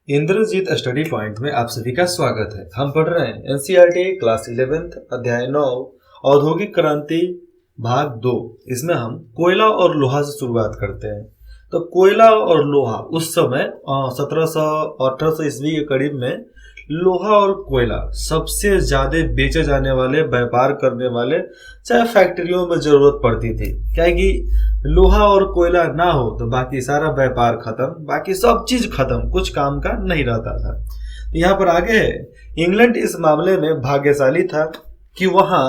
Indrajit study point में आप सभी का स्वागत है। हम पढ़ रहे हैं एनसीईआरटी क्लास 11th अध्याय 9 औद्योगिक क्रांति भाग 2। इसमें हम कोयला और लोहा से शुरुआत करते हैं। तो कोयला और लोहा उस समय 1700 और 1800 ईस्वी के करीब में लोहा और कोयला सबसे ज्यादा बेचे जाने वाले, व्यापार करने वाले, चाहे फैक्ट्रियों में जरूरत पड़ती थी। क्या है कि लोहा और कोयला ना हो तो बाकी सारा व्यापार खत्म, बाकी सब चीज खत्म, कुछ काम का नहीं रहता था। तो यहाँ पर आगे है, इंग्लैंड इस मामले में भाग्यशाली था कि वहां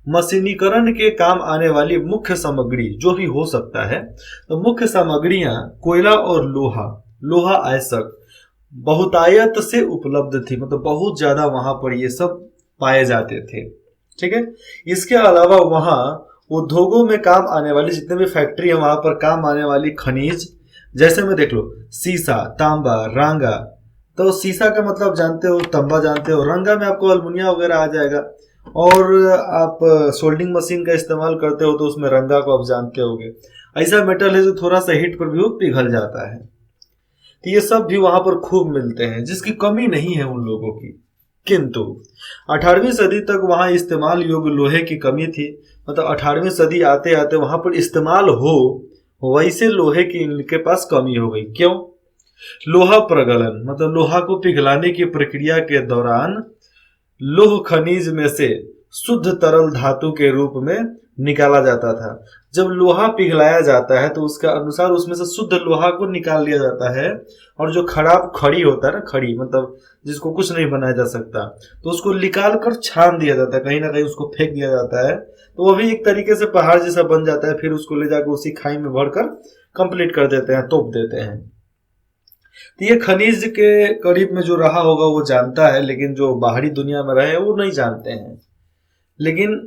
मशीनीकरण के काम आने वाली मुख्य सामग्री जो भी हो सकता है, तो मुख्य सामग्रियां कोयला और लोहा अयस्क बहुतायत से उपलब्ध थी। मतलब बहुत ज्यादा वहां पर ये सब पाए जाते थे। ठीक है। इसके अलावा वहां उद्योगों में काम आने वाली जितने भी फैक्ट्री है, वहां पर काम आने वाली खनिज, जैसे में देख लो सीसा, तांबा, रांगा। तो सीसा का मतलब जानते हो, तांबा जानते हो, रंगा में आपको अल्मुनिया वगैरह आ जाएगा। और आप सोल्डिंग मशीन का इस्तेमाल करते हो तो उसमें रंगा को आप जानते होगे। ऐसा मेटल है जो थोड़ा सा हीट पर भी वो पिघल जाता है। तो ये सब भी वहां पर खूब मिलते हैं, जिसकी कमी नहीं है उन लोगों की। किंतु 18वीं सदी तक वहां इस्तेमाल योग्य लोहे की कमी थी। मतलब 18वीं सदी आते आते वहां पर इस्तेमाल हो वैसे लोहे की इनके पास कमी हो गई। क्यों? लोहा प्रगलन, मतलब लोहा को पिघलाने की प्रक्रिया के दौरान लोह खनिज में से शुद्ध तरल धातु के रूप में निकाला जाता था। जब लोहा पिघलाया जाता है तो उसका अनुसार उसमें से शुद्ध लोहा को निकाल लिया जाता है, और जो खराब खड़ी होता है ना, खड़ी मतलब जिसको कुछ नहीं बनाया जा सकता, तो उसको निकाल कर छान दिया जाता है, कहीं ना कहीं उसको फेंक दिया जाता है। तो वो भी एक तरीके से पहाड़ जैसा बन जाता है। फिर उसको ले जाकर उसी खाई में भरकर कंप्लीट कर देते हैं, तोप देते हैं। तो ये खनिज के करीब में जो रहा होगा वो जानता है, लेकिन जो बाहरी दुनिया में रहे वो नहीं जानते हैं। लेकिन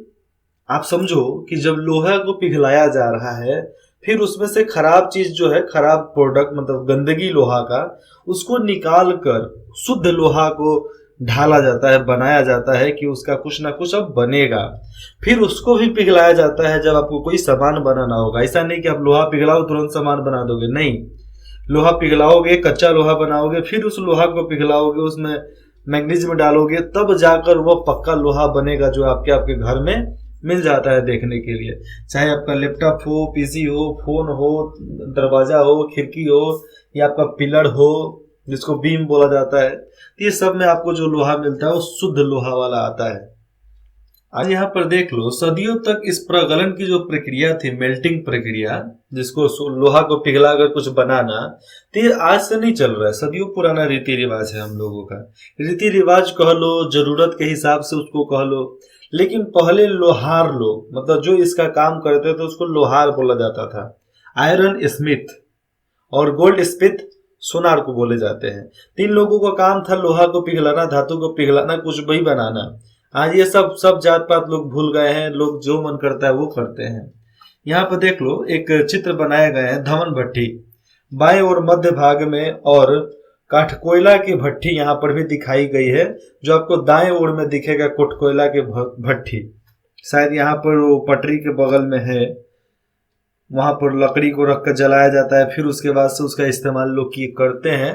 आप समझो कि जब लोहा को पिघलाया जा रहा है, फिर उसमें से खराब चीज जो है, खराब प्रोडक्ट मतलब गंदगी लोहा का, उसको निकाल कर शुद्ध लोहा को ढाला जाता है, बनाया जाता है कि उसका कुछ ना कुछ अब बनेगा। फिर उसको भी पिघलाया जाता है जब आपको कोई सामान बनाना होगा। ऐसा नहीं कि आप लोहा पिघलाओ तुरंत सामान बना दोगे, नहीं। लोहा पिघलाओगे, कच्चा लोहा बनाओगे, फिर उस लोहा को पिघलाओगे, उसमें मैग्नीशियम डालोगे, तब जाकर वो पक्का लोहा बनेगा जो आपके घर में मिल जाता है देखने के लिए। चाहे आपका लैपटॉप हो, पीसी हो, फोन हो, दरवाजा हो, खिड़की हो, या आपका पिलर हो जिसको बीम बोला जाता है, तो ये सब में आपको जो लोहा मिलता है वो शुद्ध लोहा वाला आता है। आज यहाँ पर देख लो, सदियों तक इस प्रगलन की जो प्रक्रिया थी, मेल्टिंग प्रक्रिया, जिसको लोहा को पिघलाकर कुछ बनाना, तो ये आज से नहीं चल रहा है, सदियों पुराना रीति रिवाज है हम लोगों का। रीति रिवाज कह लो, जरूरत के हिसाब से उसको कह लो। लेकिन पहले लोहार लोग, मतलब जो इसका काम करते थे, उसको लोहार बोला जाता था। आयरन स्मिथ और गोल्ड स्मिथ सोनार को बोले जाते हैं। तीन लोगों का काम था लोहा को पिघलाना, धातु को पिघलाना, कुछ भी बनाना। आज ये सब जात पात लोग भूल गए हैं, लोग जो मन करता है वो करते हैं। यहाँ पर देख लो, एक चित्र बनाए गए हैं धवन भट्टी बाएं और मध्य भाग में, और काठकोयला की भट्टी यहाँ पर भी दिखाई गई है, जो आपको दाएं ओर में दिखेगा कोटकोयला की भट्टी। शायद यहाँ पर वो पटरी के बगल में है। वहां पर लकड़ी को रखकर जलाया जाता है, फिर उसके बाद से उसका इस्तेमाल लोग करते हैं।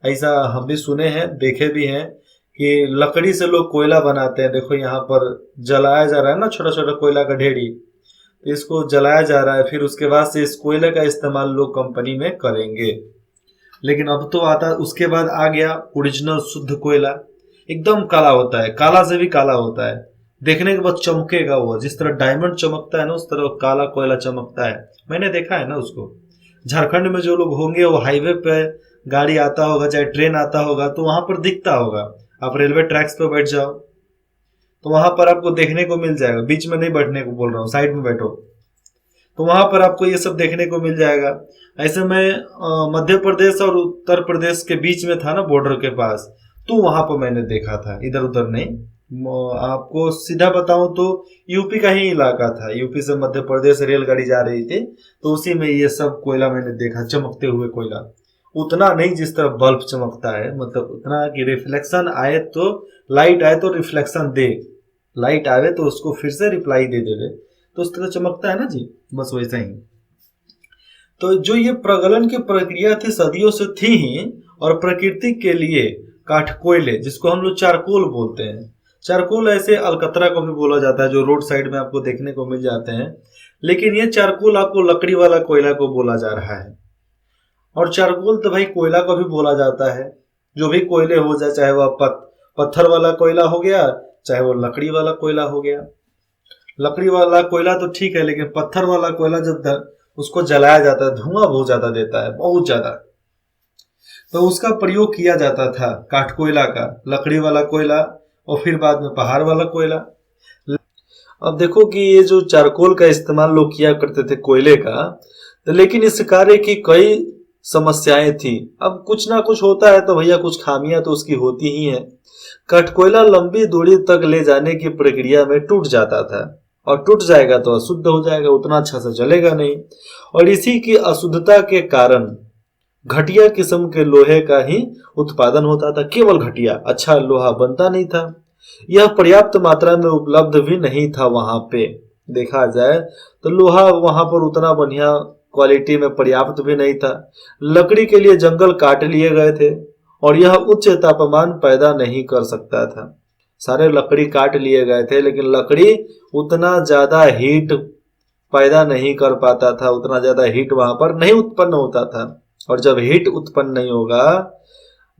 ऐसा हम भी सुने हैं, देखे भी हैं कि लकड़ी से लोग कोयला बनाते हैं। देखो यहाँ पर जलाया जा रहा है ना, छोटा छोटा कोयला का ढेरी, तो इसको जलाया जा रहा है। फिर उसके बाद से इस कोयले का इस्तेमाल लोग कंपनी में करेंगे। लेकिन अब तो आता, उसके बाद आ गया ओरिजिनल शुद्ध कोयला। एकदम काला होता है, काला से भी काला होता है, देखने के बाद चमकेगा वो। जिस तरह डायमंड चमकता है ना, उस तरह काला कोयला चमकता है। मैंने देखा है ना उसको। झारखंड में जो लोग होंगे वो हाईवे पे गाड़ी आता होगा, चाहे ट्रेन आता होगा, तो वहां पर दिखता होगा। आप रेलवे ट्रैक्स पे बैठ जाओ तो वहां पर आपको देखने को मिल जाएगा। बीच में नहीं बैठने को बोल रहा हूँ, साइड में बैठो, तो वहां पर आपको ये सब देखने को मिल जाएगा। ऐसे में मध्य प्रदेश और उत्तर प्रदेश के बीच में था ना, बॉर्डर के पास, तो वहां पर मैंने देखा था, इधर उधर नहीं। आपको सीधा बताऊं तो यूपी का ही इलाका था। यूपी से मध्य प्रदेश रेलगाड़ी जा रही थी, तो उसी में ये सब कोयला मैंने देखा, चमकते हुए कोयला। उतना नहीं जिस तरह बल्ब चमकता है, मतलब उतना कि रिफ्लेक्शन आए तो, लाइट आए तो रिफ्लेक्शन दे, लाइट आवे तो उसको फिर से रिप्लाई दे दे, तो उस तरह चमकता है ना जी, बस वैसा ही। तो जो ये प्रगलन की प्रक्रिया थी, सदियों से थी ही, और प्रकृति के लिए काठ कोयले, जिसको हम लोग चारकोल बोलते हैं। चारकोल ऐसे अलकतरा को भी बोला जाता है, जो रोड साइड में आपको देखने को मिल जाते हैं, लेकिन ये चारकोल आपको लकड़ी वाला कोयला को बोला जा रहा है। और चारकोल तो भाई कोयला को भी बोला जाता है, जो भी कोयले हो जाए, चाहे वह पत्थर वाला कोयला हो गया, चाहे वो लकड़ी वाला कोयला हो गया। लकड़ी वाला कोयला तो ठीक है, लेकिन पत्थर वाला कोयला जब उसको जलाया जाता है, धुआं बहुत ज्यादा देता है, बहुत ज्यादा, तो उसका प्रयोग किया जाता था काठ कोयला का, लकड़ी वाला कोयला, और फिर बाद में पहाड़ वाला कोयला। अब देखो कि ये जो चारकोल का इस्तेमाल लोग किया करते थे कोयले का, तो लेकिन इस कार्य की कई समस्याएं थी। अब कुछ ना कुछ होता है तो भैया कुछ खामियां तो उसकी होती ही है। काठकोयला लंबी दूरी तक ले जाने की प्रक्रिया में टूट जाता था, और टूट जाएगा तो अशुद्ध हो जाएगा, उतना अच्छा से जलेगा नहीं। और इसी की अशुद्धता के कारण घटिया किस्म के लोहे का ही उत्पादन होता था, केवल घटिया, अच्छा लोहा बनता नहीं था। यह पर्याप्त मात्रा में उपलब्ध भी नहीं था वहां पे, देखा जाए तो लोहा वहां पर उतना बढ़िया क्वालिटी में पर्याप्त भी नहीं था। लकड़ी के लिए जंगल काट लिए गए थे, और यह उच्च तापमान पैदा नहीं कर सकता था। सारे लकड़ी काट लिए गए थे, लेकिन लकड़ी उतना ज्यादा हीट पैदा नहीं कर पाता था, उतना ज्यादा हीट वहां पर नहीं उत्पन्न होता था। और जब हीट उत्पन्न नहीं होगा,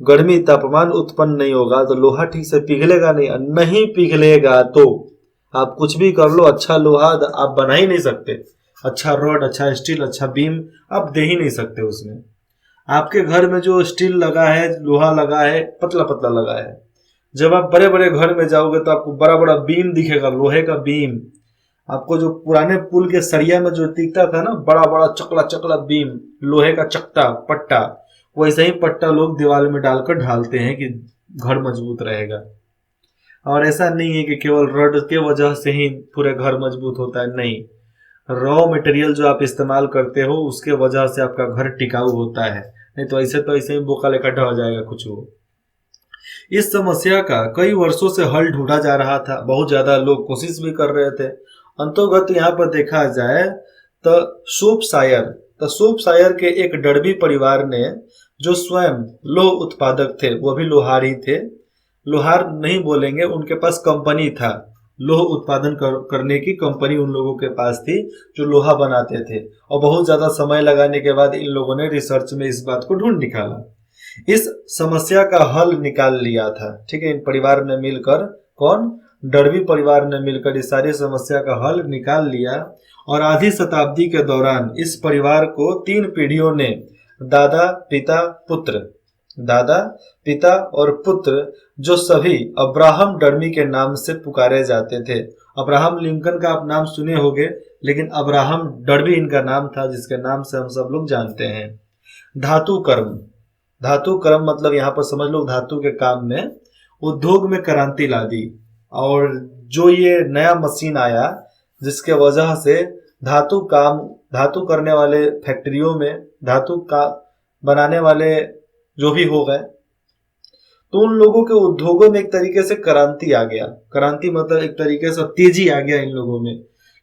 गर्मी तापमान उत्पन्न नहीं होगा, तो लोहा ठीक से पिघलेगा नहीं। नहीं पिघलेगा तो आप कुछ भी कर लो, अच्छा लोहा आप बना ही नहीं सकते, अच्छा रॉड, अच्छा स्टील, अच्छा बीम आप दे ही नहीं सकते उसमें। आपके घर में जो स्टील लगा है, लोहा लगा है, पतला पतला लगा है, जब आप बड़े बड़े घर में जाओगे तो आपको बड़ा बड़ा बीम दिखेगा, लोहे का बीम। आपको जो पुराने पुल के सरिया में जो दिखता था ना, बड़ा बड़ा चकला चकला बीम, लोहे का चकटा पट्टा, वैसे ही पट्टा लोग दीवार में डालकर ढालते हैं कि घर मजबूत रहेगा। और ऐसा नहीं है कि केवल रॉड के वजह से ही पूरे घर मजबूत होता है, नहीं, रॉ मटेरियल जो आप इस्तेमाल करते हो उसके वजह से आपका घर टिकाऊ होता है, नहीं तो ऐसे ही बोका लेकर ढह जाएगा कुछ हो। इस समस्या का कई वर्षों से हल ढूंढा जा रहा था, बहुत ज्यादा लोग कोशिश भी कर रहे थे। अंतोगत यहाँ पर देखा जाए तो शोपशायर के एक डर्बी परिवार ने, जो स्वयं लौह उत्पादक थे, वो भी लोहार ही थे, लोहार नहीं बोलेंगे, उनके पास कंपनी था, लोह उत्पादन करने की कंपनी उन लोगों के पास थी, जो लोहा बनाते थे। और बहुत ज्यादा समय लगाने के बाद इन लोगों ने रिसर्च में इस बात को ढूंढ निकाला, इस समस्या का हल निकाल लिया था। ठीक है, इन परिवार ने मिलकर, कौन, डर्बी परिवार ने मिलकर इस सारी समस्या का हल निकाल लिया। और आधी शताब्दी के दौरान इस परिवार को 3 पीढ़ियों ने, दादा पिता और पुत्र, जो सभी अब्राहम डर्बी के नाम से पुकारे जाते थे। अब्राहम लिंकन का आप नाम सुने होंगे, लेकिन अब्राहम डर्बी इनका नाम था, जिसके नाम से हम सब लोग जानते हैं। धातु कर्म मतलब यहाँ पर समझ लो धातु के काम में, उद्योग में क्रांति ला दी। और जो ये नया मशीन आया, जिसके वजह से धातु करने वाले फैक्ट्रियों में, धातु का बनाने वाले जो भी हो गए, तो उन लोगों के उद्योगों में एक तरीके से क्रांति आ गया। क्रांति मतलब एक तरीके से तेजी आ गया इन लोगों में,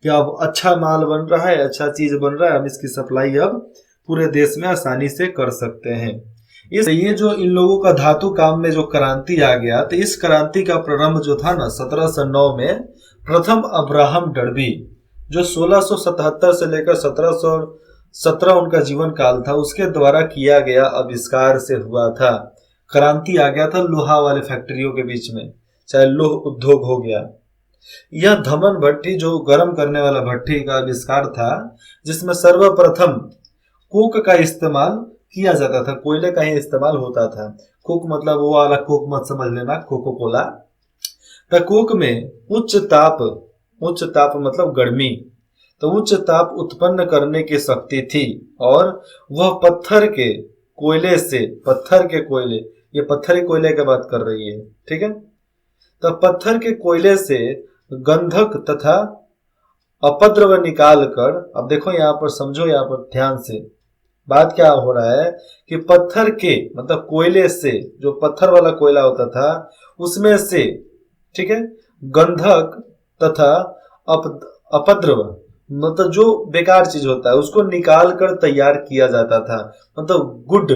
कि अब अच्छा माल बन रहा है, अच्छा चीज बन रहा है, हम इसकी सप्लाई अब पूरे देश में आसानी से कर सकते हैं। ये जो इन लोगों का धातु काम में जो क्रांति आ गया, तो इस क्रांति का प्रारंभ जो था ना 1709 में, प्रथम अब्राहम डर्बी, जो 1677 से लेकर 1717 उनका जीवन काल था, उसके द्वारा किया गया आविष्कार से हुआ था। क्रांति आ गया था लोहा वाले फैक्ट्रियों के बीच में, चाहे लोह उद्योग हो गया। यह धमन भट्टी, जो गर्म करने वाला भट्टी का आविष्कार था, जिसमें सर्वप्रथम कोक का इस्तेमाल किया जाता था, कोयले का ही इस्तेमाल होता था। कोक मतलब वो वाला कोक मत समझ लेना, कोको कोला। तो कोक में उच्च ताप मतलब गर्मी, तो उच्च ताप उत्पन्न करने की शक्ति थी। और वह पत्थर के कोयले, ये पत्थर के कोयले की बात कर रही है, ठीक है। तो पत्थर के कोयले से गंधक तथा अपद्रव निकाल कर, अब देखो यहाँ पर समझो, यहाँ पर ध्यान से बात क्या हो रहा है कि पत्थर के मतलब कोयले से, जो पत्थर वाला कोयला होता था उसमें से, ठीक है, गंधक तथा अपद्रव मतलब जो बेकार चीज होता है उसको निकाल कर तैयार किया जाता था, मतलब गुड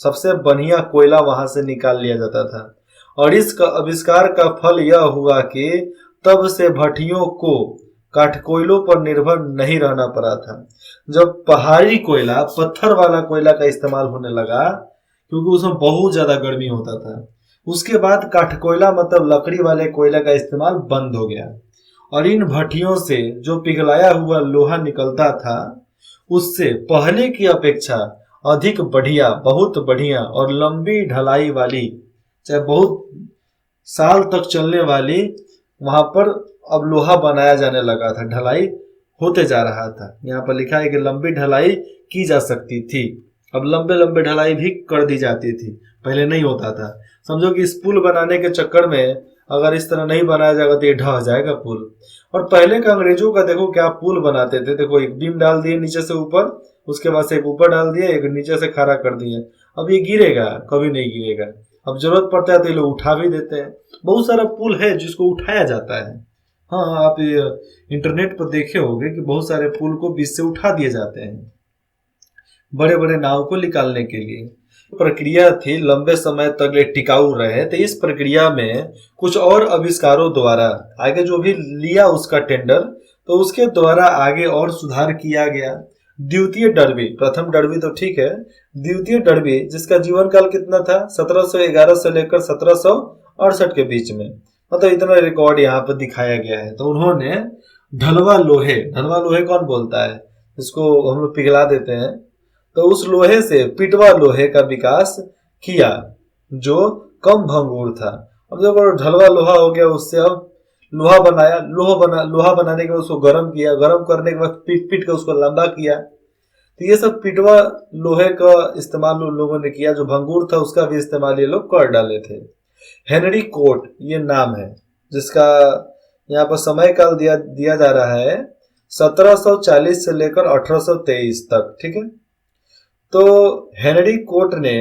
सबसे बढ़िया कोयला वहां से निकाल लिया जाता था। और इस आविष्कार का फल यह हुआ कि तब से भट्टियों को काठकोयलों पर निर्भर नहीं रहना पड़ा था। जब पहाड़ी कोयला, पत्थर वाला कोयला का इस्तेमाल होने लगा, क्योंकि उसमें बहुत ज्यादा गर्मी होता था, उसके बाद काठकोयला मतलब लकड़ी वाले कोयला का इस्तेमाल बंद हो गया। और इन भट्टियों से जो पिघलाया हुआ लोहा निकलता था उससे पहले की अपेक्षा अधिक बढ़िया, बहुत बढ़िया और लंबी ढलाई वाली, चाहे बहुत साल तक चलने वाली, वहां पर अब लोहा बनाया जाने लगा था, ढलाई होते जा रहा था। यहाँ पर लिखा है कि लंबी ढलाई की जा सकती थी। अब लंबे लंबे ढलाई भी कर दी जाती थी, पहले नहीं होता था। समझो कि इस पुल बनाने के चक्कर में अगर इस तरह नहीं बनाया जाएगा तो ये ढह जाएगा पुल। और पहले का अंग्रेजों का देखो क्या पुल बनाते थे। देखो एक बीम डाल दिए नीचे से ऊपर, उसके बाद से एक ऊपर डाल दिए, एक नीचे से खड़ा कर दिए। अब ये गिरेगा? कभी नहीं गिरेगा। अब जरूरत पड़ता है तो ये लोग उठा भी देते हैं। बहुत सारा पुल है जिसको उठाया जाता है। हाँ, आप इंटरनेट पर देखे होंगे कि बहुत सारे पुल को बीच से उठा दिए जाते हैं बड़े बड़े नाव को निकालने के लिए। प्रक्रिया थी लंबे समय तक ये टिकाऊ रहे। तो इस प्रक्रिया में कुछ और आविष्कारों द्वारा आगे जो भी लिया उसका टेंडर, तो उसके द्वारा आगे और सुधार किया गया। द्वितीय डर्बी, प्रथम डर्बी तो ठीक है, द्वितीय डर्बी जिसका जीवन काल कितना था, 1711 से लेकर 1768 के बीच में, मतलब इतना रिकॉर्ड यहाँ पर दिखाया गया है। तो उन्होंने ढलवा लोहे कौन बोलता है, इसको हम लोग पिघला देते हैं, तो उस लोहे से पिटवा लोहे का विकास किया जो कम भंगुर था। अब जब ढलवा लोहा हो गया, उससे अब लोहा बनाया। लोहा बनाने के बाद उसको गर्म किया, गर्म करने के बाद पीट के उसको लंबा किया। तो ये सब पिटवा लोहे का इस्तेमाल लोगों ने किया। जो भंगुर था उसका भी इस्तेमाल ये लोग कर डाले थे। हेनरी कोट ये नाम है जिसका यहाँ पर समय काल दिया जा रहा है 1740 से लेकर 1823 तक, ठीक है। तो हेनरी कोट ने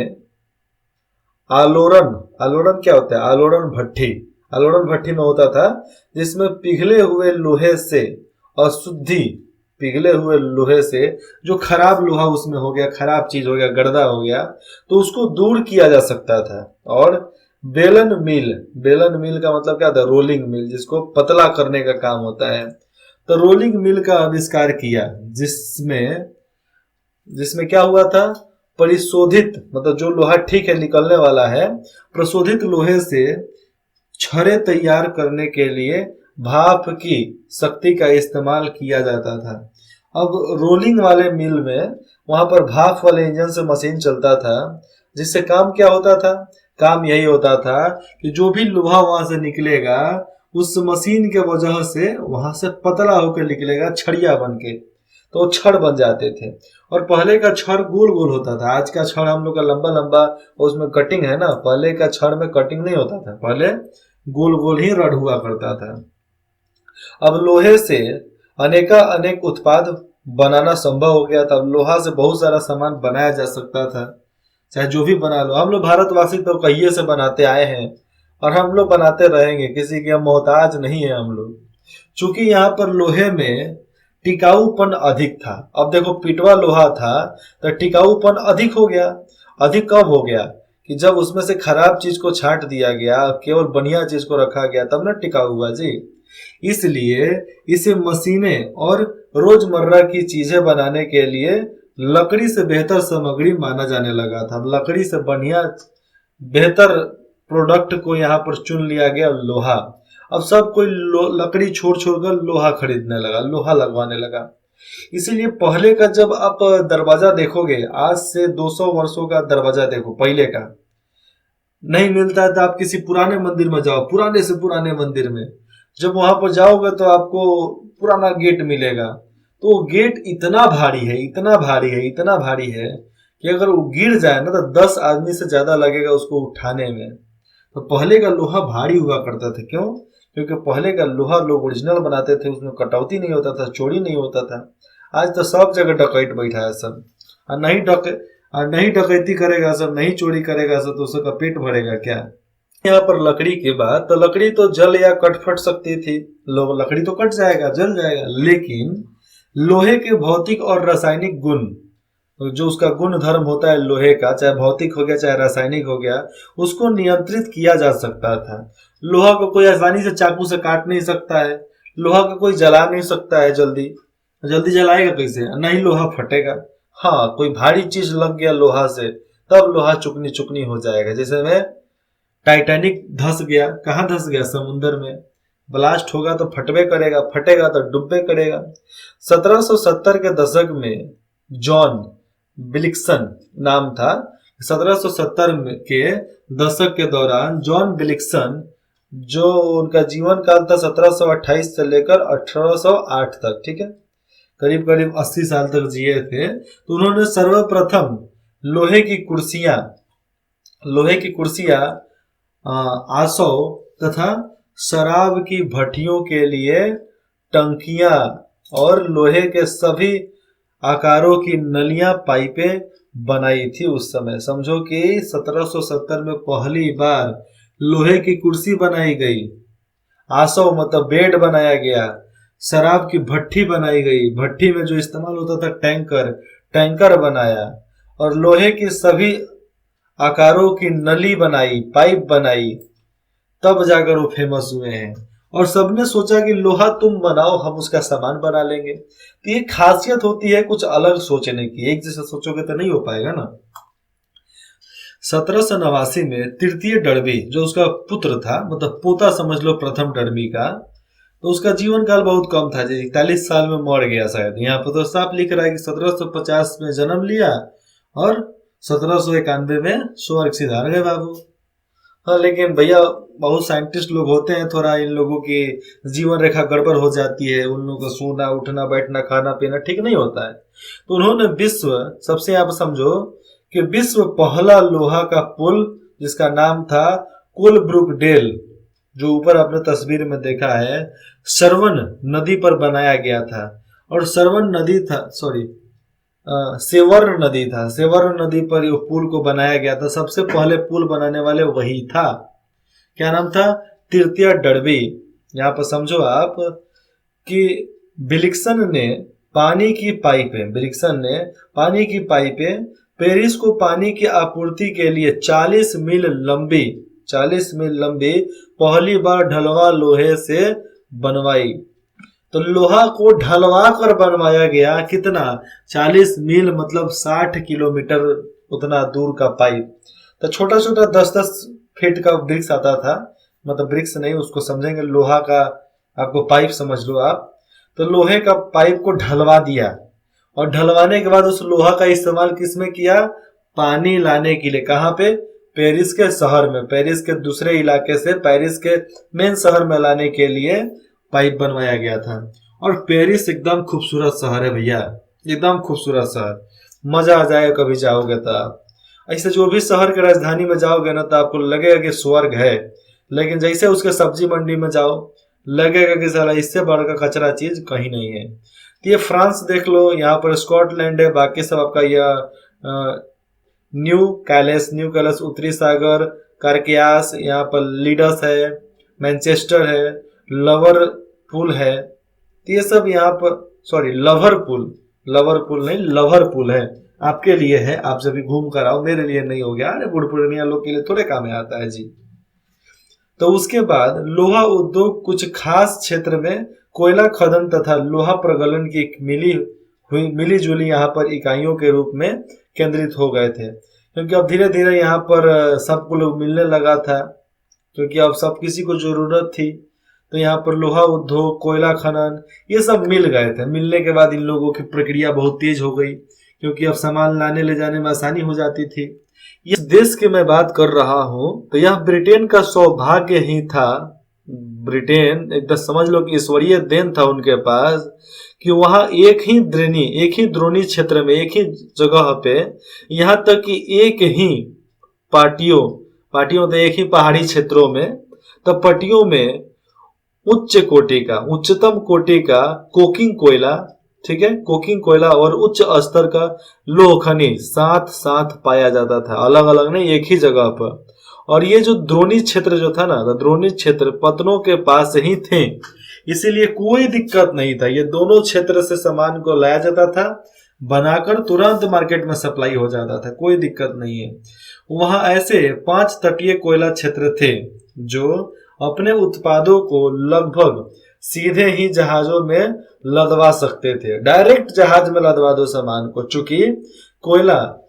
आलोड़न क्या होता है, आलोड़न भट्टी में होता था, जिसमें पिघले हुए लोहे से अशुद्धि, पिघले हुए लोहे से जो खराब लोहा उसमें हो गया, खराब चीज हो गया, गर्दा हो गया, तो उसको दूर किया जा सकता था। और बेलन मिल का मतलब क्या था, रोलिंग मिल, जिसको पतला करने का काम होता है। तो रोलिंग मिल का आविष्कार किया, जिसमें क्या हुआ था, परिशोधित, मतलब जो लोहा ठीक है निकलने वाला है, प्रशोधित लोहे से छड़े तैयार करने के लिए भाप की शक्ति का इस्तेमाल किया जाता था। अब रोलिंग वाले मिल में वहां पर भाप वाले इंजन से मशीन चलता था, जिससे काम क्या होता था, काम यही होता था कि जो भी लोहा वहां से निकलेगा उस मशीन के वजह से वहां से पतला होकर निकलेगा, छड़िया बन के, तो छड़ बन जाते थे। और पहले का छड़ गोल गोल होता था, आज का छड़ हम लोग का लंबा लंबा, उसमें कटिंग है ना, पहले का छड़ में कटिंग नहीं होता था, पहले गोल गोल ही रड हुआ करता था। अब लोहे से अनेक उत्पाद बनाना संभव हो गया था। अब लोहा से बहुत सारा सामान बनाया जा सकता था, चाहे जो भी बना लो। हम लोग भारतवासी तो कहिए से बनाते आए हैं और हम लोग बनाते रहेंगे, किसी के मोहताज नहीं है हम लोग। चूंकि यहाँ पर लोहे में टिकाऊपन अधिक था। अब देखो पिटवा लोहा था तो टिकाऊपन अधिक हो गया। अधिक कब हो गया कि जब उसमें से खराब चीज को छांट दिया गया, केवल बढ़िया चीज को रखा गया, तब ना टिकाऊ हुआ जी। इसलिए इसे मशीनें और रोजमर्रा की चीजें बनाने के लिए लकड़ी से बेहतर सामग्री माना जाने लगा था। अब लकड़ी से बढ़िया बेहतर प्रोडक्ट को यहाँ पर चुन लिया गया, लोहा। अब सब कोई लकड़ी छोड़ कर लोहा खरीदने लगा, लोहा लगवाने लगा। इसीलिए पहले का जब आप दरवाजा देखोगे, आज से 200 वर्षों का दरवाजा देखो, पहले का नहीं मिलता है तो आप किसी पुराने मंदिर में जाओ, पुराने से पुराने मंदिर में, जब वहां पर जाओगे तो आपको पुराना गेट मिलेगा। तो गेट इतना भारी है, इतना भारी है, इतना भारी है कि अगर वो गिर जाए ना तो 10 आदमी से ज्यादा लगेगा उसको उठाने में। तो पहले का लोहा भारी हुआ करता था। क्यों? क्योंकि पहले का लोहा लोग ओरिजिनल बनाते थे, उसमें कटौती नहीं होता था, चोरी नहीं होता था। आज तो सब जगह डकैत बैठा है सब, और नहीं डकैती करेगा सब, नहीं चोरी करेगा सब, तो उसका पेट भरेगा क्या। यहाँ पर लकड़ी की बात, तो लकड़ी तो जल या कट फट सकती थी, लोग लकड़ी तो कट जाएगा, जल जाएगा, लेकिन लोहे के भौतिक और रासायनिक गुण जो उसका गुण धर्म होता है लोहे का, चाहे भौतिक हो गया चाहे रासायनिक हो गया, उसको नियंत्रित किया जा सकता था। लोहा को कोई आसानी से चाकू से काट नहीं सकता है, लोहा को कोई जला नहीं सकता है जल्दी जल्दी जलाएगा कैसे, नहीं लोहा फटेगा। हाँ, कोई भारी चीज लग गया लोहा से, तब लोहा चुकनी चुकनी हो जाएगा। जैसे में टाइटैनिक धस गया, कहाँ धस गया, समुद्र में। ब्लास्ट होगा तो फटबे करेगा, फटेगा तो डुबे करेगा। 1770 के दशक में जॉन बिलिक्सन नाम था। 1770 के दशक के दौरान जॉन बिलिक्सन, जो उनका जीवन काल था 1728 से लेकर 1808 तक, ठीक है, करीब करीब 80 साल तक जिए थे। तो उन्होंने सर्वप्रथम लोहे की कुर्सियां आसव तथा शराब की भट्टियों के लिए टंकियां और लोहे के सभी आकारों की नलियां पाइपें बनाई थी उस समय। समझो कि 1770 में पहली बार लोहे की कुर्सी बनाई गई, आसव मतलब बेड बनाया गया, शराब की भट्टी बनाई गई, भट्टी में जो इस्तेमाल होता था टैंकर बनाया, और लोहे की सभी आकारों की नली बनाई, पाइप बनाई, तब जाकर वो फेमस हुए हैं। और सबने सोचा कि लोहा तुम बनाओ, हम उसका सामान बना लेंगे। तो ये खासियत होती है कुछ अलग सोचने की, एक जैसे सोचोगे तो नहीं हो पाएगा ना। 1789 में तृतीय डर्बी, जो उसका पुत्र था, मतलब पोता समझ लो प्रथम डर्बी का, तो उसका जीवन काल बहुत कम था, 41 साल में मर गया शायद। यहाँ पर तो साफ लिख रहा है कि 1750 में जन्म लिया और 1791 में स्वर्ग सिधार गए बाबू। हाँ, लेकिन भैया बहुत साइंटिस्ट लोग होते हैं, थोड़ा इन लोगों की जीवन रेखा गड़बड़ हो जाती है, उन लोगों का सोना उठना बैठना खाना पीना ठीक नहीं होता है। तो उन्होंने सबसे आप समझो कि विश्व पहला लोहा का पुल, जिसका नाम था कोलब्रुक डेल, जो ऊपर आपने तस्वीर में देखा है, सरवन नदी पर बनाया गया था। और सेवर्ण नदी पर ये पुल को बनाया गया था। सबसे पहले पुल बनाने वाले वही था। क्या नाम था? तृतीय डर्बी। यहाँ पर समझो आप कि बिलिक्सन ने पानी की पाइपें पेरिस को पानी की आपूर्ति के लिए 40 मील लंबी पहली बार ढलवा लोहे से बनवाई। तो लोहा को ढलवा कर बनवाया गया, कितना? 40 मील मतलब 60 किलोमीटर उतना दूर का पाइप। तो छोटा छोटा 10-10 फीट का ब्रिक्स आता था, मतलब ब्रिक्स नहीं, उसको समझेंगे लोहा का, आपको पाइप समझ लो आप। तो लोहे का पाइप को ढलवा दिया, और ढलवाने के बाद उस लोहा का इस्तेमाल किसमें किया? पानी लाने के लिए। कहाँ पे? पेरिस के शहर में, पेरिस के दूसरे इलाके से पेरिस के मेन शहर में लाने के लिए पाइप बनवाया गया था। और पेरिस एकदम खूबसूरत शहर है भैया, एकदम खूबसूरत शहर, मजा आ जाएगा कभी जाओगे तो आप। ऐसे जो भी शहर के राजधानी में जाओगे ना, तो आपको लगेगा कि स्वर्ग है, लेकिन जैसे उसके सब्जी मंडी में जाओ, लगेगा कि साला इससे बढ़कर कचरा चीज कहीं नहीं है। तो ये फ्रांस देख लो, यहाँ पर स्कॉटलैंड है, बाकी सब आपका यह न्यू कैलेस उत्तरी सागर, कारकियास, यहाँ पर लीडस है, मैनचेस्टर है, लवरपूल है। तो ये सब यहाँ पर लवरपूल है, आपके लिए है, आप जब भी घूम कर आओ, मेरे लिए नहीं हो गया, अरे बुढ़पुरानिया लोग के लिए थोड़े काम में आता है जी। तो उसके बाद लोहा उद्योग कुछ खास क्षेत्र में कोयला खनन तथा लोहा प्रगलन की मिली जुली यहाँ पर इकाइयों के रूप में केंद्रित हो गए थे, क्योंकि अब धीरे धीरे यहाँ पर सबको लोग मिलने लगा था, क्योंकि अब सब किसी को जरूरत थी। तो यहाँ पर लोहा उद्योग, कोयला खनन, ये सब मिल गए थे। मिलने के बाद इन लोगों की प्रक्रिया बहुत तेज हो गई, क्योंकि अब सामान लाने ले जाने में आसानी हो जाती थी। इस देश की मैं बात कर रहा हूं, तो यह ब्रिटेन का सौभाग्य ही था। ब्रिटेन एकदम समझ लो कि ईश्वरीय देन था उनके पास, कि वहां एक ही द्रोणी क्षेत्र में, एक ही जगह पे, यहाँ तक कि एक ही पार्टियों तो एक ही पहाड़ी क्षेत्रों में, तो पट्टियों में उच्चतम कोटि का कोकिंग कोयला, ठीक है, कोकिंग कोयला और उच्च स्तर का लोह खनिज साथ साथ पाया जाता था, अलग अलग नहीं, एक ही जगह पर। और ये जो द्रोणी क्षेत्र जो था ना, तो द्रोणी क्षेत्र पतनों के पास ही थे, इसीलिए कोई दिक्कत नहीं था। ये दोनों क्षेत्र से सामान को लाया जाता था, बनाकर तुरंत मार्केट में सप्लाई हो जाता था, कोई दिक्कत नहीं है। वहां ऐसे 5 तटीय कोयला क्षेत्र थे जो अपने उत्पादों को लगभग सीधे ही जहाजों में लदवा सकते थे। डायरेक्ट जहाज में लदवा दो सामान को, चूंकि कोयला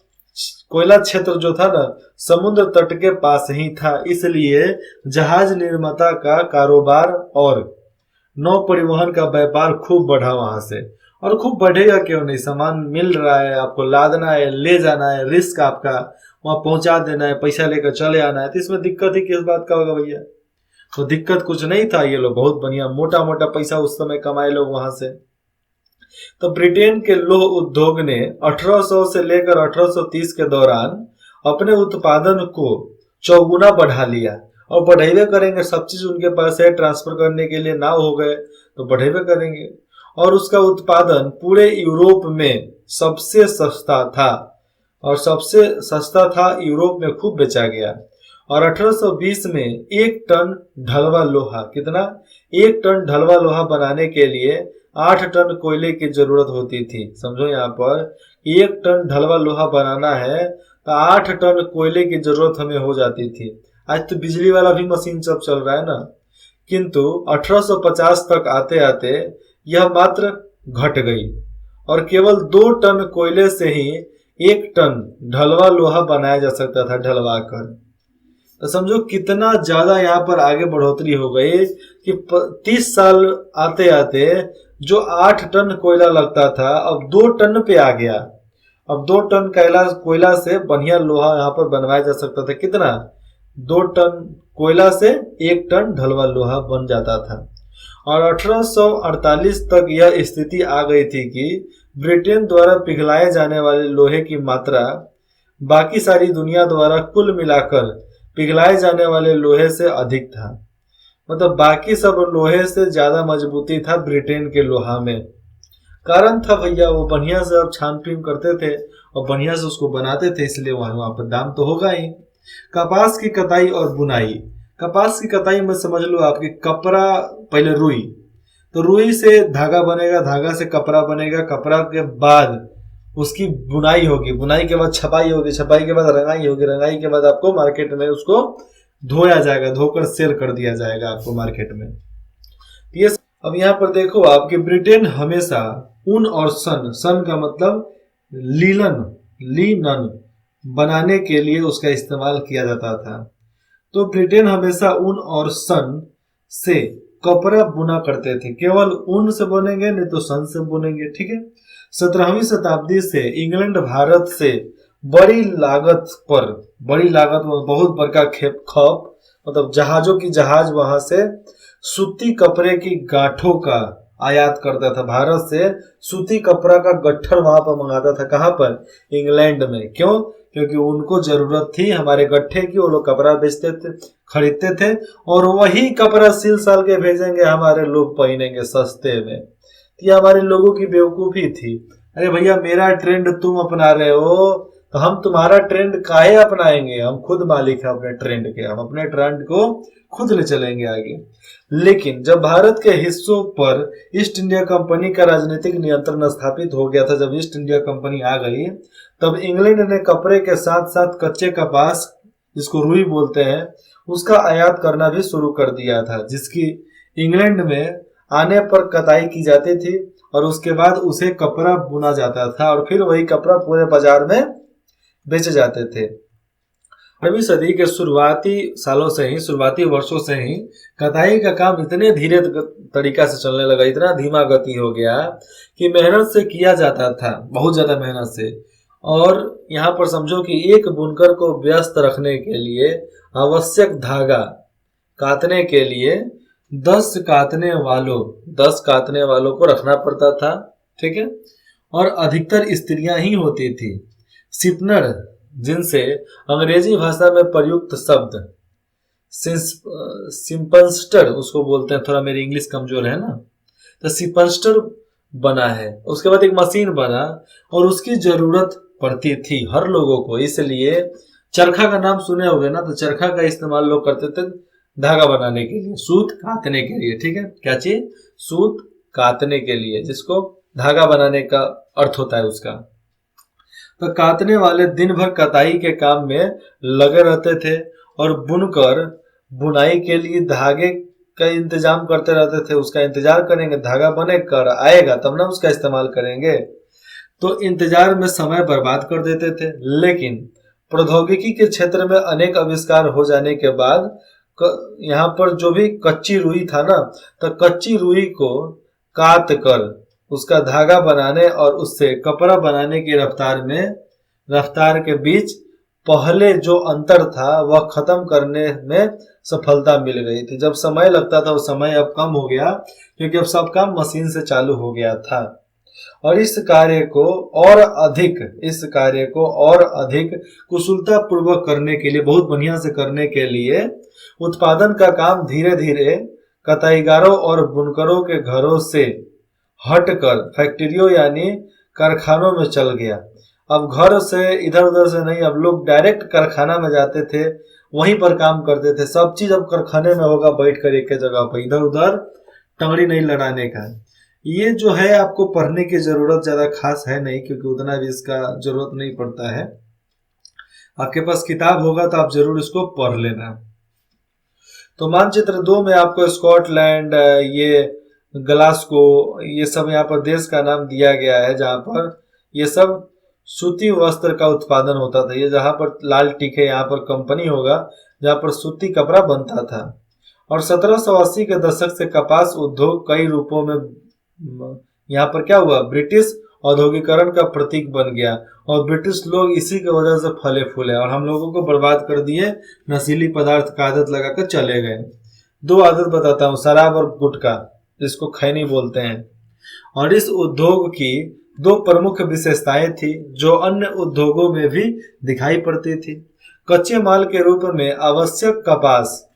कोयला क्षेत्र जो था ना समुद्र तट के पास ही था, इसलिए जहाज निर्माता का कारोबार और नौ परिवहन का व्यापार खूब बढ़ा वहां से। और खूब बढ़ेगा क्यों नहीं, सामान मिल रहा है, आपको लादना है, ले जाना है, रिस्क आपका वहां पहुंचा देना है, पैसा लेकर चले आना है, तो इसमें दिक्कत ही किस बात का होगा भैया। तो दिक्कत कुछ नहीं था, ये लोग बहुत बढ़िया मोटा मोटा पैसा उस समय कमाए लोग वहां से। तो ब्रिटेन के लौह उद्योग ने 1800 से लेकर 1830 के दौरान अपने उत्पादन को चौगुना बढ़ा लिया, और बढ़ेवे करेंगे, सब चीज उनके पास है, ट्रांसफर करने के लिए नाव हो गए तो बढ़ेवे करेंगे। और उसका उत्पादन पूरे यूरोप में सबसे सस्ता था, और सबसे सस्ता था यूरोप में, खूब बेचा गया। और 1820 में 1 टन ढलवा लोहा, कितना, 1 टन ढलवा लोहा बनाने के लिए 8 टन कोयले की जरूरत होती थी। समझो यहाँ पर 1 टन ढलवा लोहा बनाना है तो 8 टन कोयले की जरूरत हमें हो जाती थी। आज तो बिजली वाला भी मशीन सब चल रहा है ना, किंतु 1850 तक आते आते यह मात्र घट गई और केवल 2 टन कोयले से ही 1 टन ढलवा लोहा बनाया जा सकता था, ढलवा कर। तो समझो कितना ज्यादा यहाँ पर आगे बढ़ोतरी हो गई कि 30 साल आते आते जो 8 टन कोयला लगता था अब 2 टन पे आ गया। अब 2 टन कोयला से बढ़िया लोहा यहाँ पर बनवाया जा सकता था। कितना, 2 टन कोयला से 1 टन ढलवा लोहा बन जाता था। और 1848 तक यह स्थिति आ गई थी कि ब्रिटेन द्वारा पिघलाए जाने वाले लोहे की मात्रा बाकी सारी दुनिया द्वारा कुल मिलाकर पिघलाए जाने वाले लोहे से अधिक था। मतलब बाकी सब लोहे से ज्यादा मजबूती था ब्रिटेन के लोहा में। कारण था भैया, वो बढ़िया से अब छानबीन करते थे और बढ़िया से उसको बनाते थे, इसलिए वहां पर दाम तो होगा ही। कपास की कताई और बुनाई, कपास की कताई में समझ लो आपकी कपड़ा, पहले रुई, तो रुई से धागा बनेगा, धागा से कपड़ा बनेगा, कपड़ा के बाद उसकी बुनाई होगी, बुनाई के बाद छपाई होगी, छपाई के बाद रंगाई होगी, रंगाई के बाद आपको मार्केट में उसको धोया जाएगा, धोकर सेल कर दिया जाएगा आपको मार्केट में। ये अब यहाँ पर देखो आपके ब्रिटेन हमेशा ऊन और सन, सन का मतलब लीनन बनाने के लिए उसका इस्तेमाल किया जाता था। तो ब्रिटेन हमेशा ऊन और सन से कपड़ा बुना करते थे, केवल ऊन से बुनेंगे नहीं तो सन से बुनेंगे, ठीक है। 17वीं शताब्दी से इंग्लैंड भारत से बड़ी लागत में बहुत बड़का खप मतलब जहाजों की जहाज वहां से सूती कपड़े की गांठों का आयात करता था। भारत से सूती कपड़ा का गट्ठर वहां पर मंगाता था। कहां पर, इंग्लैंड में। क्यों, क्योंकि उनको जरूरत थी हमारे गट्ठे की, वो लोग कपड़ा बेचते थे, खरीदते थे, और वही कपड़ा सिल साल के भेजेंगे, हमारे लोग पहनेंगे सस्ते में। ये हमारे लोगों की बेवकूफी थी। अरे भैया मेरा ट्रेंड तुम अपना रहे हो तो हम तुम्हारा ट्रेंड काहे अपनाएंगे, हम खुद मालिक हैं अपने ट्रेंड के, हम अपने ट्रेंड को खुद ले चलेंगे आगे। लेकिन जब भारत के हिस्सों पर ईस्ट इंडिया कंपनी का राजनीतिक नियंत्रण स्थापित हो गया था, जब ईस्ट इंडिया कंपनी आ गई, तब इंग्लैंड ने कपड़े के साथ साथ कच्चे कपास, जिसको रुई बोलते हैं, उसका आयात करना भी शुरू कर दिया था, जिसकी इंग्लैंड में आने पर कताई की जाती थी और उसके बाद उसे कपड़ा बुना जाता था और फिर वही कपड़ा पूरे बाजार में बेचे जाते थे। 18वीं सदी के शुरुआती वर्षों से ही कताई का काम इतने धीरे तरीका से चलने लगा, इतना धीमा गति हो गया कि मेहनत से किया जाता था, बहुत ज्यादा मेहनत से। और यहाँ पर समझो कि एक बुनकर को व्यस्त रखने के लिए आवश्यक धागा काटने के लिए 10 काटने वालों को रखना पड़ता था, ठीक है। और अधिकतर स्त्रियां ही होती थी। सिपनर, जिनसे अंग्रेजी भाषा में प्रयुक्त शब्द सिम्पंस्टर उसको बोलते हैं, थोड़ा मेरी इंग्लिश कमजोर है ना, तो सिम्पंस्टर बना है। उसके बाद एक मशीन बना और उसकी जरूरत पड़ती थी हर लोगों को, इसलिए चरखा का नाम सुने होंगे ना, तो चरखा का इस्तेमाल लोग करते थे धागा बनाने के लिए, सूत काटने के लिए, ठीक है। क्या चीज, सूत काटने के लिए, जिसको धागा बनाने का अर्थ होता है उसका। तो काटने वाले दिन भर कताई के काम में लगे रहते थे और बुनकर बुनाई के लिए धागे का इंतजाम करते रहते थे। उसका इंतजार करेंगे, धागा बने कर आएगा तब ना उसका इस्तेमाल करेंगे। तो इंतजार में समय बर्बाद कर देते थे। लेकिन प्रौद्योगिकी के क्षेत्र में अनेक आविष्कार हो जाने के बाद यहाँ पर जो भी कच्ची रुई था ना, तो कच्ची रुई को काट कर उसका धागा बनाने और उससे कपड़ा बनाने की रफ्तार के बीच पहले जो अंतर था वह खत्म करने में सफलता मिल गई थी। जब समय लगता था वो समय अब कम हो गया, क्योंकि अब सब काम मशीन से चालू हो गया था। और इस कार्य को और अधिक कुशलता पूर्वक करने के लिए, बहुत बढ़िया से करने के लिए उत्पादन का काम धीरे धीरे कताईगारों और बुनकरों के घरों से हटकर फैक्ट्रियों यानी कारखानों में चल गया। अब घर से इधर उधर से नहीं, अब लोग डायरेक्ट कारखाना में जाते थे, वहीं पर काम करते थे। सब चीज अब कारखाने में होगा, बैठ कर एक जगह पर, इधर उधर टंगड़ी नहीं लड़ाने का। ये जो है आपको पढ़ने की जरूरत ज्यादा खास है नहीं, क्योंकि उतना भी इसका जरूरत नहीं पड़ता है। आपके पास किताब होगा तो आप जरूर इसको पढ़ लेना। तो मानचित्र 2 में आपको स्कॉटलैंड, ये ग्लासगो, ये सब यहाँ पर देश का नाम दिया गया है, जहाँ पर ये सब सूती वस्त्र का उत्पादन होता था। ये जहाँ पर लाल टिक है, यहाँ पर कंपनी होगा जहाँ पर सूती कपड़ा बनता था। और 1780 के दशक से कपास उद्योग कई रूपों में यहाँ पर क्या हुआ, ब्रिटिश औद्योगिकरण का प्रतीक बन गया। और ब्रिटिश लोग इसी की वजह से फले फूले और हम लोगों को बर्बाद कर दिए, नशीली पदार्थ का आदत लगाकर चले गए। 2 आदत बताता हूँ, शराब और गुटखा, जिसको खैनी बोलते हैं। और इस उद्योग की 2 प्रमुख विशेषताएं थी जो अन्य उद्योगों में भी दिखाई पड़ती थी। कच्चे माल के रूप में आवश्यक कपास,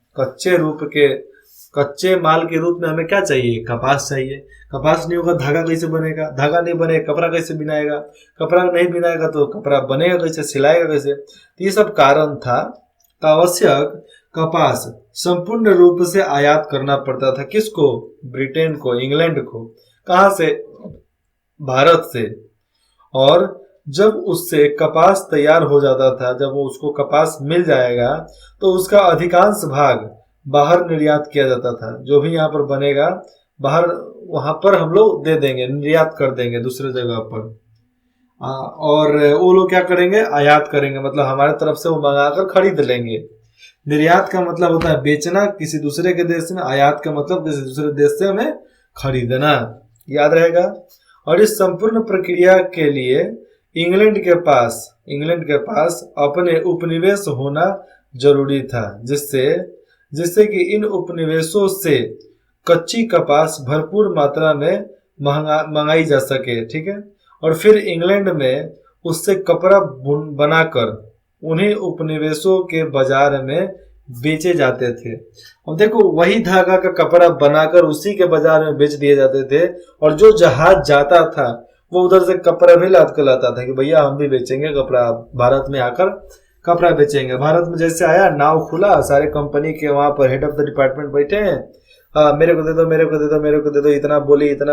कच्चे माल के रूप में हमें क्या चाहिए, कपास चाहिए। कपास नहीं होगा धागा कैसे बनेगा, धागा नहीं बनेगा कपड़ा कैसे बिनाएगा, कपड़ा नहीं बिनाएगा तो कपड़ा बनेगा कैसे, सिलाएगा कैसे। तो ये सब कारण था। तो आवश्यक कपास संपूर्ण रूप से आयात करना पड़ता था। किसको, ब्रिटेन को, इंग्लैंड को। कहां से, भारत से। और जब उससे कपास तैयार हो जाता था, जब वो उसको कपास मिल जाएगा तो उसका अधिकांश भाग बाहर निर्यात किया जाता था। जो भी यहाँ पर बनेगा बाहर, वहां पर हम लोग दे देंगे, निर्यात कर देंगे दूसरे जगह पर। और वो लोग क्या करेंगे, आयात करेंगे, मतलब हमारे तरफ से वो मंगाकर खरीद लेंगे। निर्यात का मतलब होता है बेचना किसी दूसरे के देश में, आयात का मतलब किसी दूसरे देश से हमें खरीदना, याद रहेगा। और इस संपूर्ण प्रक्रिया के लिए इंग्लैंड के पास अपने उपनिवेश होना जरूरी था, जिससे कि इन उपनिवेशों से कच्ची कपास भरपूर मात्रा में मंगाई जा सके, ठीक है। और फिर इंग्लैंड में उससे कपड़ा बनाकर उन्हीं उपनिवेशों के बाजार में बेचे जाते थे। अब देखो, वही धागा का कपड़ा बनाकर उसी के बाजार में बेच दिए जाते थे। और जो जहाज जाता था वो उधर से कपड़ा भी लाद कर लाता था कि भैया हम भी बेचेंगे कपड़ा, भारत में आकर कपड़ा बेचेंगे। भारत में जैसे आया, नाव खुला, सारे कंपनी के वहां पर हेड ऑफ द डिपार्टमेंट बैठे हैं, मेरे को दे दो, मेरे को दे दो, मेरे को दे दो, इतना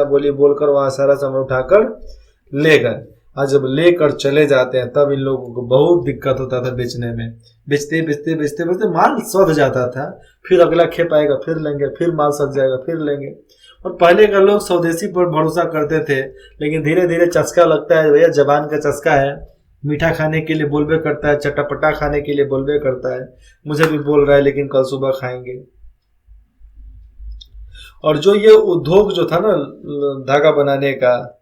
बोली बोलकर वहां सारा सामान उठाकर ले गए। आज जब लेकर चले जाते हैं तब इन लोगों को बहुत दिक्कत होता था बेचने में। बेचते माल सध जाता था, फिर अगला खेप आएगा फिर लेंगे, फिर माल सध जाएगा फिर लेंगे। और पहले का लोग स्वदेशी पर भरोसा करते थे, लेकिन धीरे धीरे चस्का लगता है, भैया जबान का चस्का है, मीठा खाने के लिए बोलबे करता है, चटपटा खाने के लिए बोलबे करता है। मुझे भी बोल रहा है लेकिन कल सुबह खाएंगे। और जो ये उद्योग जो था ना, धागा बनाने का,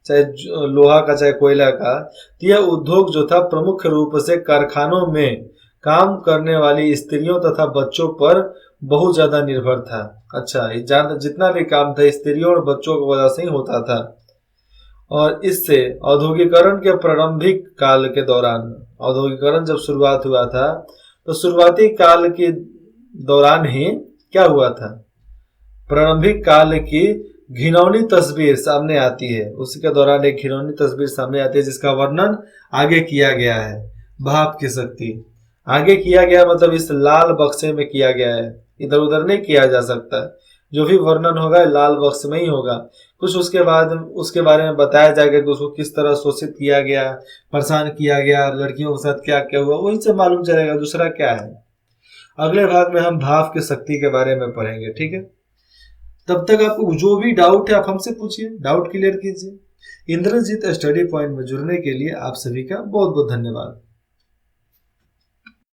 चाहे लोहा का चाहे कोयला का, तो यह उद्योग जो था प्रमुख रूप से कारखानों में काम करने वाली स्त्रियों तथा बच्चों पर बहुत ज्यादा निर्भर था। अच्छा, जितना भी काम था स्त्रियों और बच्चों की वजह से ही होता था। और इससे औद्योगिकरण के प्रारंभिक काल के दौरान, औद्योगिकरण जब शुरुआत हुआ था तो शुरुआती काल के दौरान ही क्या हुआ था, प्रारंभिक काल की घिनौनी तस्वीर सामने आती है। उसी के दौरान एक घिनौनी तस्वीर सामने आती है जिसका वर्णन आगे किया गया है। भाप की शक्ति आगे किया गया, मतलब इस लाल बक्से में किया गया है, इधर उधर नहीं किया जा सकता। जो भी वर्णन होगा लाल बक्स में ही होगा। कुछ उसके बारे में बताया जाएगा कि उसको किस तरह शोषित किया गया, परेशान किया गया, लड़कियों के साथ क्या क्या हुआ, वही सब मालूम चलेगा, दूसरा क्या है। अगले भाग में हम भाव की शक्ति के बारे में पढ़ेंगे, ठीक है। तब तक आपको जो भी डाउट है आप हमसे पूछिए, डाउट क्लियर कीजिए। इंद्रजीत स्टडी पॉइंट में जुड़ने के लिए आप सभी का बहुत बहुत धन्यवाद।